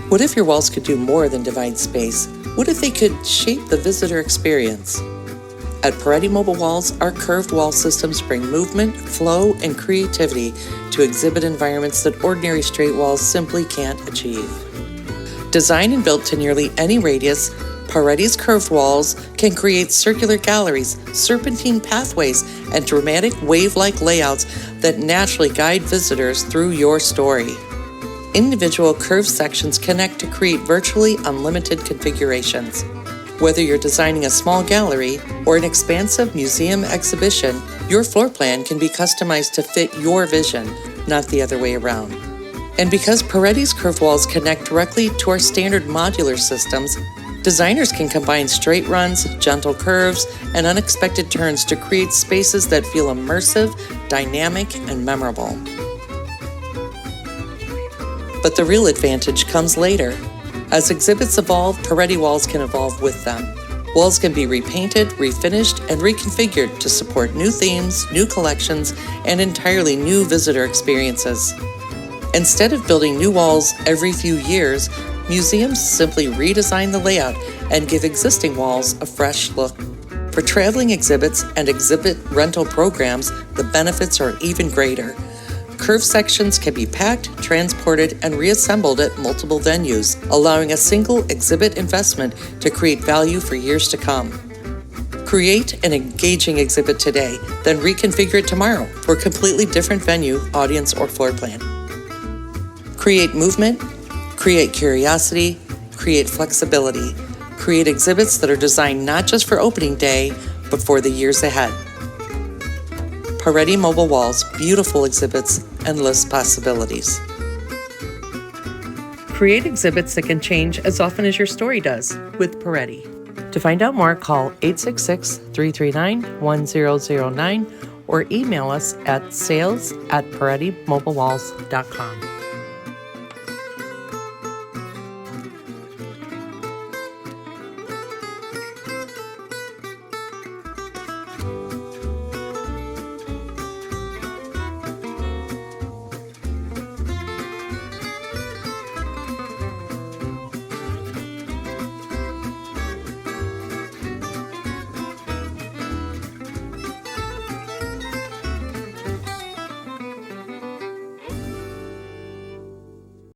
What if your walls could do more than divide space? What if they could shape the visitor experience? At Pareti Mobile Walls, our curved wall systems bring movement, flow, and creativity to exhibit environments that ordinary straight walls simply can't achieve. Designed and built to nearly any radius, Pareti's curved walls can create circular galleries, serpentine pathways, and dramatic wave-like layouts that naturally guide visitors through your story. Individual curved sections connect to create virtually unlimited configurations. Whether you're designing a small gallery or an expansive museum exhibition, your floor plan can be customized to fit your vision, not the other way around. And because Pareti's curved walls connect directly to our standard modular systems, designers can combine straight runs, gentle curves, and unexpected turns to create spaces that feel immersive, dynamic, and memorable. But the real advantage comes later. As exhibits evolve, Pareti walls can evolve with them. Walls can be repainted, refinished, and reconfigured to support new themes, new collections, and entirely new visitor experiences. Instead of building new walls every few years, museums simply redesign the layout and give existing walls a fresh look. For traveling exhibits and exhibit rental programs, the benefits are even greater. Curved sections can be packed, transported, and reassembled at multiple venues, allowing a single exhibit investment to create value for years to come. Create an engaging exhibit today, then reconfigure it tomorrow for a completely different venue, audience, or floor plan. Create movement, create curiosity, create flexibility. Create exhibits that are designed not just for opening day, but for the years ahead. Pareti Mobile Walls, beautiful exhibits, endless possibilities. Create exhibits that can change as often as your story does with Pareti. To find out more, call 866-339-1009 or email us at sales@ParetiMobileWalls.com.